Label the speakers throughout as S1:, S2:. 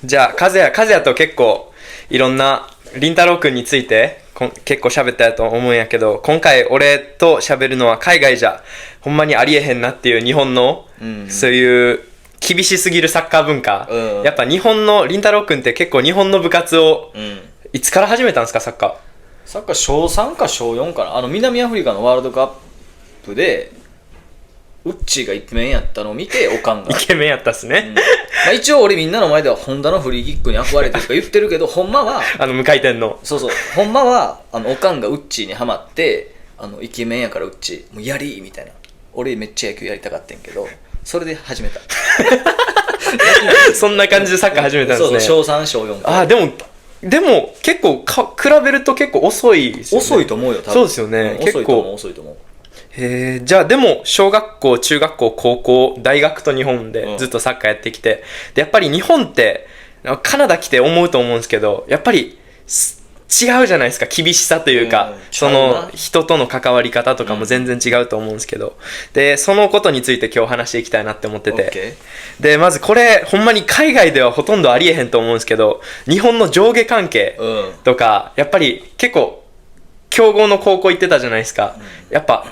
S1: じゃあ、和也と結構、いろんな、りんたろうくんについて、結構喋ったやと思うんやけど、今回俺と喋るのは海外じゃ、ほんまにありえへんなっていう日本の、そういう、厳しすぎるサッカー文化。やっぱ日本の、りんたろうくんって結構日本の部活を、いつから始めたんですか、サッカー。
S2: サッカー小3か小4かな。南アフリカのワールドカップで、ウッチーがイケメンやったのを見て、おかんが。
S1: イケメンやったっすね。
S2: まあ一応俺みんなの前ではホンダのフリーキックに憧れてるとか言ってるけど、ほんまは、
S1: 無回転の。
S2: そうそう、ほんまは、おかんがウッチーにハマって、イケメンやからウッチー、もうやりーみたいな。俺めっちゃ野球やりたかったんやけど、それで始めた。
S1: そんな感じでサッカー始めたんですね。
S2: そうそう、小3、小4か。
S1: でも結構比べると結構遅いですよね。
S2: 遅いと思うよ、多分。
S1: そうですよね。
S2: 結構遅いと思う。
S1: じゃあでも小学校、中学校、高校、大学と日本でずっとサッカーやってきて、でやっぱり日本ってカナダ来て思うと思うんですけど、やっぱり違うじゃないですか、厳しさというか、その人との関わり方とかも全然違うと思うんですけど、でそのことについて今日話していきたいなって思ってて、でまずこれほんまに海外ではほとんどありえへんと思うんですけど、日本の上下関係とか、やっぱり結構強豪の高校行ってたじゃないですか。やっぱ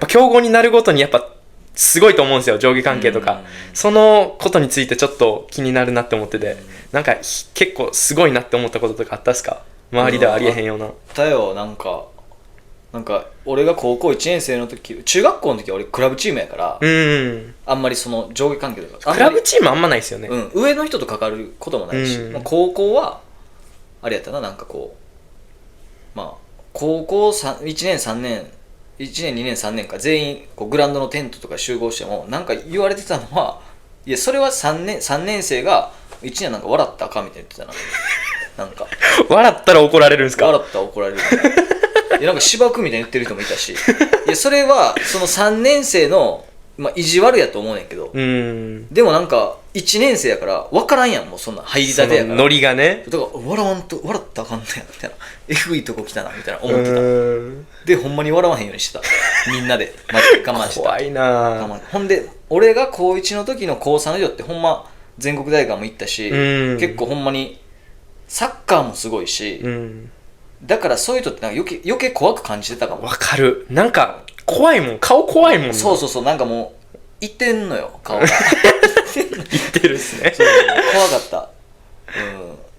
S1: 強豪になるごとにやっぱすごいと思うんですよ、上下関係とか。そのことについてちょっと気になるなって思ってて、なんか結構すごいなって思ったこととかあったっすか？周りではありえへんような。
S2: あったよ、なんか俺が高校1年生の時、中学校の時は俺クラブチームやから、あんまりその上下関係とか。
S1: クラブチームあんまないですよね。
S2: 上の人と関わることもないし、高校は、あれやったな、なんかこう、まあ、高校1年3年1年2年3年か全員こうグラウンドのテントとか集合してもなんか言われてたのは、いやそれは3年生が1年なんか笑ったらあかんみたいに言ってたな。なんか
S1: 笑ったら怒られるんですか？
S2: 笑ったら怒られるみたいな。いやなんか芝生みたいに言ってる人もいたし、いやそれはその3年生の、意地悪やと思うねんけど、でもなんか1年生やから分からんやん、もうそんな入りたてやから、
S1: ノリがね。
S2: だから笑ったらあかんねやみたいな、えぐいとこ来たなみたいな思ってた。でほんまに笑わへんようにしてた、みんなで我慢してた。
S1: 怖いな。
S2: ほんで俺が高1の時の高3の時ってほんま全国大会も行ったし、結構ほんまにサッカーもすごいし、だからそういう人ってなんか余計怖く感じてたかも。
S1: わかる。なんか怖いもん、顔怖いもん。
S2: そうなんかもういってんのよ顔が。い
S1: ってるっすね。
S2: 怖かった。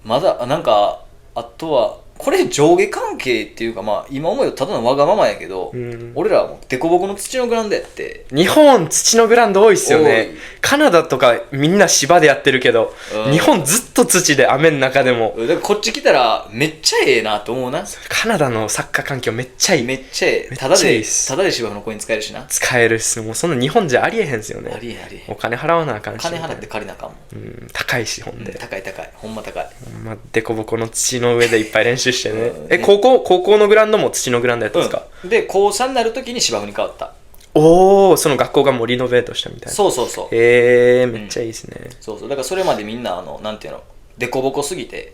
S2: まだなんかあとはこれ上下関係っていうか、今思うとただのわがままやけど、俺らはもうデコボコの土のグラウンドやって。
S1: 日本土のグラウンド多いっすよね。カナダとかみんな芝でやってるけど、日本ずっと土で雨の中でも。
S2: だからこっち来たらめっちゃええなと思うな。
S1: カナダのサッカー環境めっちゃいい。
S2: めっちゃええ。ただで芝生のコイン使えるしな。
S1: 使えるっす。もうそんな日本じゃありえへんすよね。
S2: ありえ
S1: お金払わなあかんし。
S2: 金払って借りなあかんも
S1: ん。高いし、ほんで。
S2: 高いほんま高い。
S1: デコボコの土の上でいっぱい練習してね。高校のグラウンドも土のグラウンドやったんですか？
S2: で高3になるときに芝生に変わった。
S1: その学校がもうリノベートしたみたいな。
S2: そう
S1: めっちゃいいですね。
S2: そうだからそれまでみんななんていうの、デコボコすぎて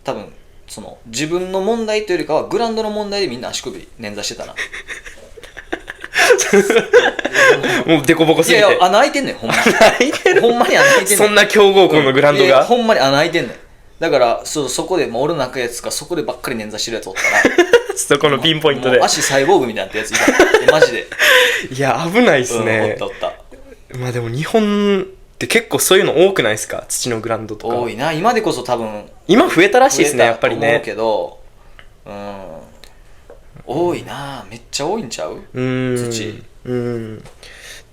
S2: 多分その自分の問題というよりかはグラウンドの問題でみんな足首捻挫してたな。
S1: もうデコボコすぎて。
S2: いや穴開いてんねん、ほんまに。
S1: 開いてる？
S2: ほんまに穴開いてんねん。
S1: そんな強豪校のグラウンドが？
S2: ほんまに穴開いてんねん。だからそこで俺の中やつかそこでばっかり捻挫してるやつおったら
S1: そこのピンポイントで
S2: もう足サイボーグみたいなやついた。マジで。
S1: いや危ないっすね。
S2: おった。
S1: でも日本って結構そういうの多くないですか？土のグラウンドとか
S2: 多いな。今でこそ多分
S1: 今増えたらしいですね、やっぱりね。
S2: 思うけど多いな。めっちゃ多いんちゃう？土。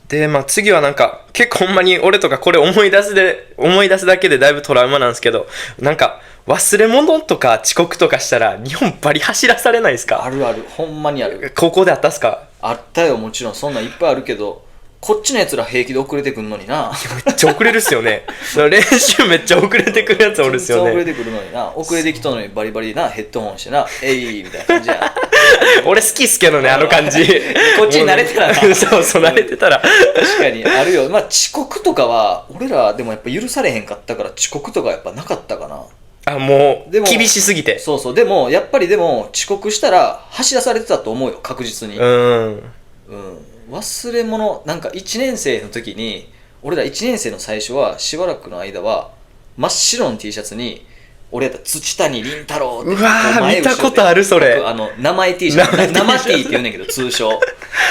S1: で次はなんか結構ほんまに俺とかこれ思い出すだけでだいぶトラウマなんですけど、なんか忘れ物とか遅刻とかしたら日本バリ走らされないですか？
S2: あるほんまにある。
S1: 高校であったっすか？
S2: あったよ、もちろん。そんなんいっぱいあるけど、こっちのやつら平気で遅れてくんのにな。
S1: めっちゃ遅れるっすよね。練習めっちゃ遅れてくるやつおるっすよね。
S2: めっちゃ遅れてくるのにな。遅れてきたのにバリバリなヘッドホンしてな、えいみたいな感じやん。
S1: 俺好きっすけどね、あの感じ。
S2: こっちに慣れてたら
S1: そう慣れてたら
S2: 確かにあるよ。遅刻とかは俺らでもやっぱ許されへんかったから、遅刻とかやっぱなかったかな。
S1: もう厳しすぎて。
S2: そうでもやっぱり遅刻したら走らされてたと思うよ、確実に。忘れ物なんか1年生の時に、俺ら1年生の最初はしばらくの間は真っ白の T シャツに俺やったら土谷凛太郎って
S1: うわー
S2: こう前後ろで
S1: 見たことあるそれ
S2: 名前 T シャツ
S1: 名前 T シャツ
S2: 生 T って言うねんけど通称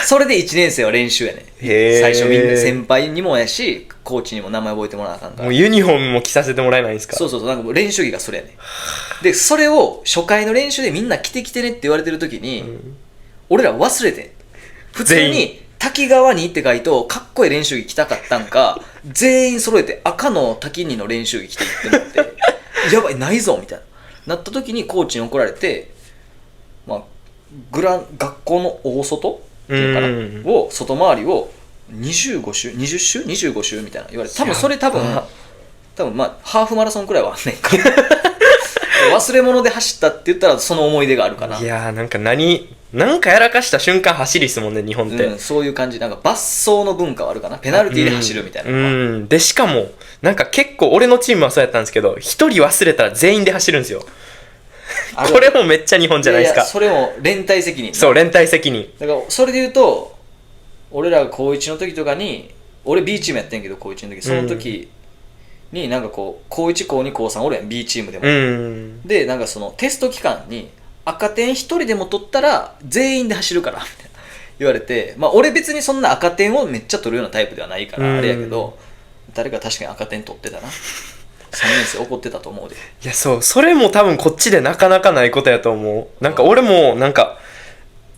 S2: それで1年生は練習やねん
S1: へー
S2: 最初みんな先輩にもやしコーチにも名前覚えてもらわなあかんから
S1: もうユニフォームも着させてもらえないんですか？
S2: そうなんかもう練習着がそれやねんでそれを初回の練習でみんな着てきてねって言われてる時に、俺ら忘れてん普通
S1: 全員
S2: に滝川にって書いとかっこいい練習着着たかったんか全員揃えて赤の滝にの練習着着ていってもってやばいないぞみたいななった時にコーチに怒られて、まあ、学校の大外っていうかなを外回りを25周20周25周みたいな言われて多分それ多分まあハーフマラソンくらいはあんねんか忘れ物で走ったって言ったらその思い出があるかな。
S1: いやーなんかやらかした瞬間走りっすもんね日本って、
S2: そういう感じなんか罰走の文化はあるかなペナルティーで走るみたいな
S1: でしかもなんか結構俺のチームはそうやったんですけど一人忘れたら全員で走るんですよこれもめっちゃ日本じゃないですか。
S2: いやそれも連帯責任
S1: そう連帯責任
S2: だからそれで言うと俺らが高1の時とかに俺 B チームやってんけど高1の時その時になんかこう高1高2高3俺やん B チームでも、でなんかそのテスト期間に赤点一人でも取ったら全員で走るからみたいな言われて、まあ俺別にそんな赤点をめっちゃ取るようなタイプではないからあれやけど誰か確かに赤点取ってたな3年生怒ってたと思うで。
S1: いやそれも多分こっちでなかなかないことやと思う。なんか俺もなんか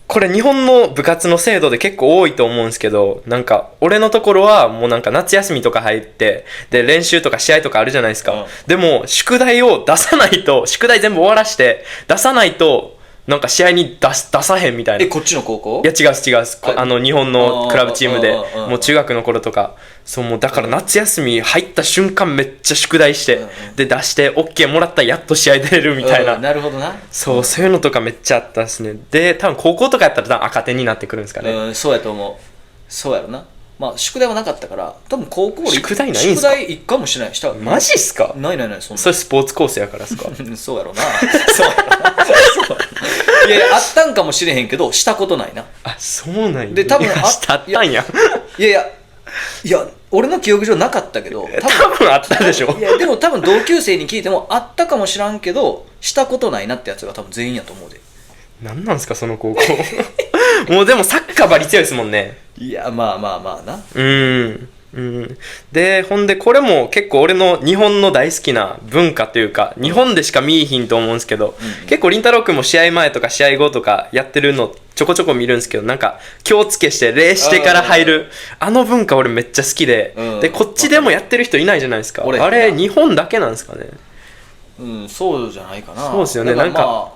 S1: これ日本の部活の制度で結構多いと思うんですけど、なんか俺のところはもうなんか夏休みとか入ってで練習とか試合とかあるじゃないですか、でも宿題を出さないと宿題全部終わらして出さないとなんか試合に出さへんみたいな。
S2: こっちの高校？
S1: いや違う日本のクラブチームでもう中学の頃とかそうもうだから夏休み入った瞬間めっちゃ宿題してで出して OK もらったらやっと試合出れるみたいな、
S2: なるほどな。
S1: そういうのとかめっちゃあったですね。で多分高校とかやったら多分赤点になってくるんですかね。
S2: そうやと思う。そうやろな。まあ宿題はなかったから多分高校
S1: 宿題ないんすか？
S2: 宿題一回もしないした。
S1: マジっすか？
S2: ないそんな。
S1: それスポーツコースやからっすか？
S2: そうやろな。そうやろないやあったんかもしれへんけどしたことないな。
S1: あそうなんや。
S2: で多分
S1: あったんや。い
S2: や俺の記憶上なかったけど
S1: 多分あったでしょ。
S2: いやでも多分同級生に聞いてもあったかもしらんけどしたことないなってやつが多分全員やと思うで。
S1: なんなんすかその高校もうでもサッカーバリ強いですもんね。
S2: いやまあな。
S1: でほんでこれも結構俺の日本の大好きな文化というか日本でしか見いひんと思うんですけど、結構りんたろうくんも試合前とか試合後とかやってるのちょこちょこ見るんですけど、なんか気をつけして礼してから入るあの文化俺めっちゃ好きで、でこっちでもやってる人いないじゃないですか。あれ日本だけなんですかね。
S2: そうじゃないかな。
S1: そうですよね。なんか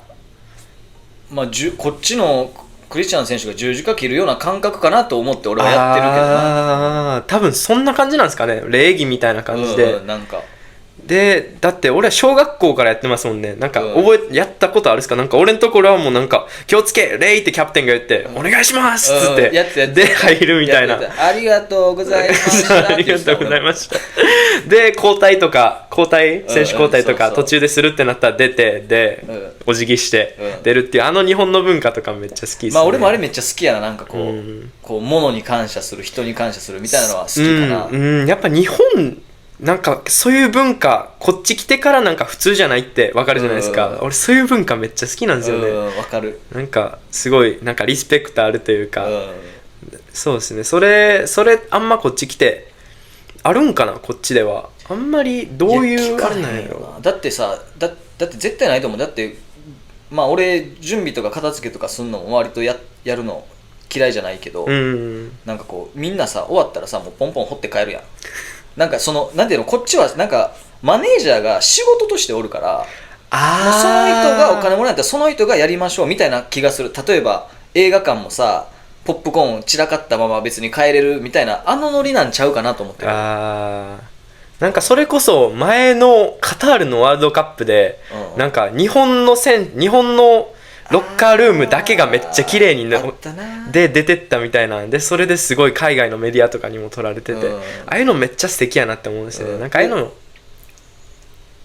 S2: まあこっちのクリスチャン選手が十字架切るような感覚かなと思って俺はやってるけどな。
S1: 多分そんな感じなんですかね。礼儀みたいな感じで、
S2: なんか
S1: でだって俺は小学校からやってますもんね。なんかやったことあるっすか？なんか俺のところはもうなんか気をつけ礼ってキャプテンが言って、お願いしますっつって、で入るみたいな。
S2: ありがとうございました
S1: ありがとうございましたで選手交代とか途中でするってなったら出てで、お辞儀して出るっていうあの日本の文化とかめっちゃ好きですね。
S2: まあ俺もあれめっちゃ好きやな。なんかこう物に感謝する人に感謝するみたいなのは好きかな。
S1: やっぱ日本なんかそういう文化こっち来てからなんか普通じゃないってわかるじゃないですか。俺そういう文化めっちゃ好きなんですよね。
S2: わかる。
S1: なんかすごいなんかリスペクトあるというか、そうですね。それあんまこっち来てあるんかな。こっちではあんまりどういうあれなんやろ。
S2: だってさだって絶対ないと思う。だってまあ俺準備とか片付けとかすんのも割とやるの嫌いじゃないけど、なんかこうみんなさ終わったらさもうポンポン掘って帰るやん。なんかそのなんていうのこっちはなんかマネージャーが仕事としておるから、もうその人がお金もらえたらその人がやりましょうみたいな気がする。例えば映画館もさポップコーン散らかったまま別に帰れるみたいなあのノリなんちゃうかなと思ってる。
S1: なんかそれこそ前のカタールのワールドカップで、なんか日本のロッカールームだけがめっちゃ綺麗にで出てったみたいなんで、それですごい海外のメディアとかにも撮られてて、ああいうのめっちゃ素敵やなって思うんですよね。なんかああいうの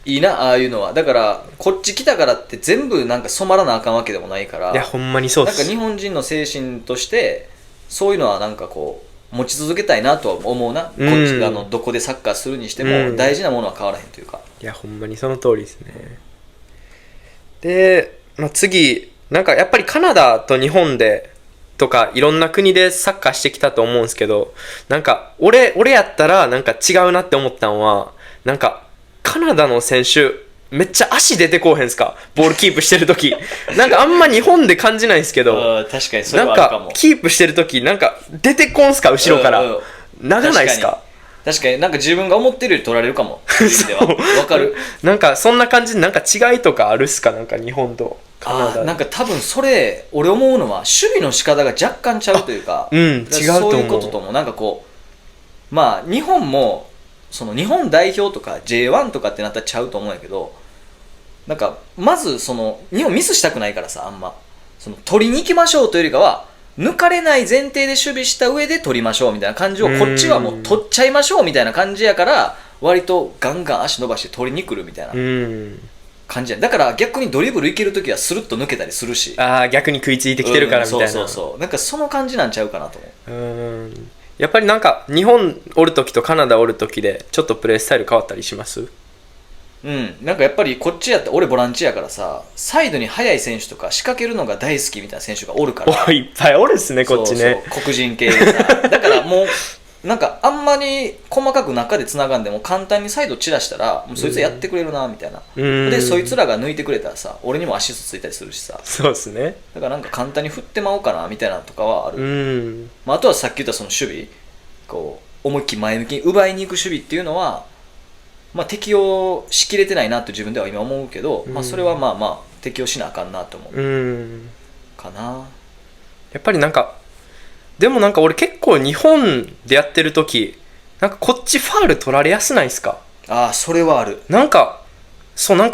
S2: いいな。ああいうのはだからこっち来たからって全部なんか染まらなあかんわけでもないから。
S1: いやほんまにそうです。
S2: なんか日本人の精神としてそういうのはなんかこ持ち続けたいなとは思うな、こっちどこでサッカーするにしても大事なものは変わらへんというか。
S1: いやほんまにその通りですね。で、次なんかやっぱりカナダと日本でとかいろんな国でサッカーしてきたと思うんですけど、なんか俺やったらなんか違うなって思ったのは、なんかカナダの選手めっちゃ足出てこうへんすか、ボールキープしてるとき。なんかあんま日本で感じないんですけど、
S2: 確かにそれはあるかも。
S1: なんかキープしてるときなんか出てこんすか、後ろから。長ないっすか。
S2: 確かになんか自分が思ってるより取られるかも。わかる。
S1: なんかそんな感じでなんか違いとかあるっすか、なんか日本とカナダ。
S2: なんか多分それ俺思うのは守備の仕方が若干ちゃうというか、
S1: 違うと思う。
S2: そういうことともなんかこう、まあ日本もその日本代表とか J1 とかってなったらちゃうと思うんやけど、なんかまずその日本ミスしたくないからさ、あんまその取りに行きましょうというよりかは抜かれない前提で守備した上で取りましょうみたいな感じを、こっちはもう取っちゃいましょうみたいな感じやから、割とガンガン足伸ばして取りに来るみたいな感じや。だから逆にドリブルいけるときはスルッと抜けたりするし、
S1: 逆に食いついてきてるからみたいな。
S2: そうなんかその感じなんちゃうかなと思う。
S1: やっぱりなんか日本おるときとカナダおるときでちょっとプレースタイル変わったりします？
S2: なんかやっぱりこっちやったら俺ボランチやからさ、サイドに速い選手とか仕掛けるのが大好きみたいな選手がおるから。
S1: いっぱいおるっすね、こっちね。
S2: そう黒人系でさだからもうなんかあんまり細かく中で繋がんでも簡単にサイド散らしたらもうそいつやってくれるなみたいな、でそいつらが抜いてくれたらさ、俺にもアシストついたりするしさ。
S1: そうっすね。
S2: だからなんか簡単に振ってまおうかなみたいなのとかはある。あとはさっき言ったその守備、こう思いっきり前向きに奪いに行く守備っていうのは適用しきれてないなって自分では今思うけど、それはまあ適用しなあかんなと思うかな。
S1: やっぱりなんかでもなんか俺結構日本でやってる時なんかこっちファール取られやすないっすか？
S2: それはある。
S1: なんか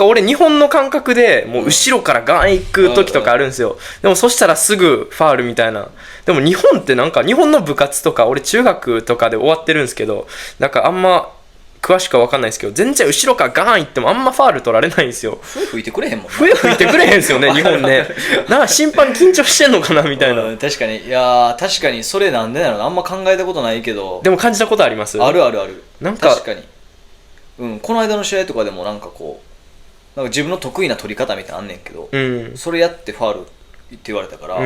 S1: 俺日本の感覚でもう後ろからガン行く時とかあるんですよ。でもそしたらすぐファールみたいな。でも日本ってなんか日本の部活とか俺中学とかで終わってるんですけど、なんかあんま詳しくは分かんないですけど、全然後ろからガーン行ってもあんまファール取られないんですよ。
S2: 笛吹いてくれへんもんな。
S1: 笛吹いてくれへんですよね日本ね。なんか審判緊張してんのかなみたいな。
S2: 確かに。いや確かにそれなんでなの、あんま考えたことないけど。
S1: でも感じたことあります？
S2: ある。
S1: なんか
S2: 確かに。この間の試合とかでもなんかこうなんか自分の得意な取り方みたいなのあんねんけど、それやってファールって言われたから、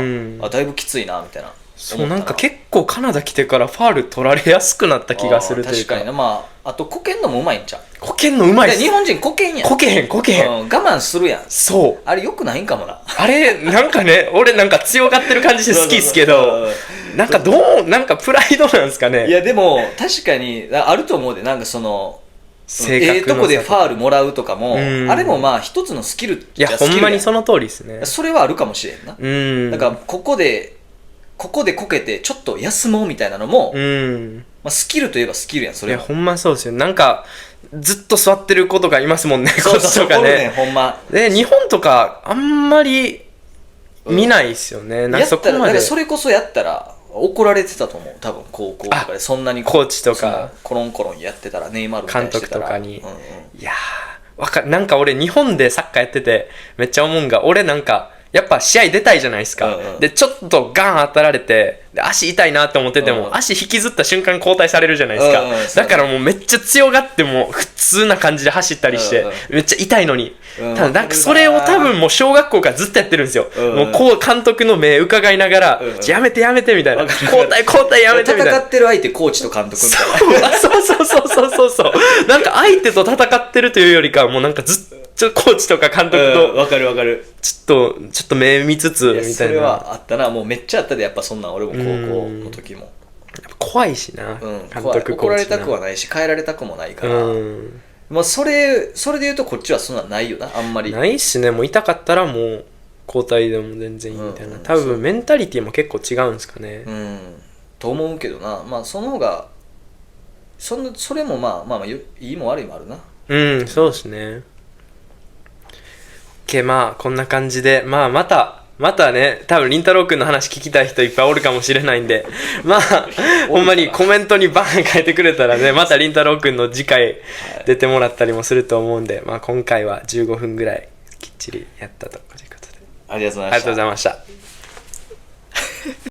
S2: だいぶきついなみたいな。
S1: そうなんか結構カナダ来てからファール取られやすくなった気がするというか。
S2: 確かにな。あとこけんのもうまいんちゃう？
S1: こけんのうまいっす。
S2: 日本人こけんやん。
S1: こけへん、
S2: 我慢するやん。
S1: そう。
S2: あれよくないんかもな。
S1: あれなんかね、俺なんか強がってる感じで好きっすけど、なんかなんかプライドなんすかね。
S2: いやでも確かにあると思うで、なんかそのとこでファールもらうとかも、あれも一つのスキル。
S1: いやほんまにその通りですね。
S2: それはあるかもしれんな。だからここでこけてちょっと休もうみたいなのも、スキルといえばスキルやん、それは。
S1: いやほんまそうですよ。なんかずっと座ってる子とかいますもんね、こっちとかね。
S2: ほんま。
S1: で日本とかあんまり見ないっすよね。なんかそこまで。
S2: それこそやったら怒られてたと思う、多分高校とかで。そんなに
S1: コーチとか
S2: コロンやってたら、ネイマールみたいにしてたら、
S1: 監督とかに。いやなんか俺日本でサッカーやっててめっちゃ思うんが、俺なんかやっぱ試合出たいじゃないですか。でちょっとガン当たられてで足痛いなって思ってても、足引きずった瞬間交代されるじゃないですか。だからもうめっちゃ強がっても普通な感じで走ったりして、めっちゃ痛いのに、ただなんかそれを多分もう小学校からずっとやってるんですよ。もうこう監督の目伺いながら、やめてみたいな、交代やめてみたいな。
S2: 戦ってる相手コーチと監督みたいな。
S1: そうなんか相手と戦ってるというよりかはもうなんかずっとコーチとか監督と、
S2: わかる。
S1: ちょっと目見つつみたいな。
S2: それはあったな。もうめっちゃあったで、やっぱそんなん。俺も高校の時も
S1: 怖いしな、監督
S2: 怒られたくはないし変えられたくもないから、それで言うとこっちはそんなんないよな、あんまり
S1: ないっすね。もう痛かったらもう交代でも全然いいみたいな、多分メンタリティも結構違うんですかね。
S2: と思うけどな。その方がそれもいいも悪いもあるな。
S1: そうですね。こんな感じでまたね、多分りんたろうくんの話聞きたい人いっぱいおるかもしれないんで、ほんまにコメントにバン書いてくれたらね、またりんたろうくんの次回出てもらったりもすると思うんで、今回は15分ぐらいきっちりやったということで、
S2: ありがとうございました。
S1: ありがとうございました。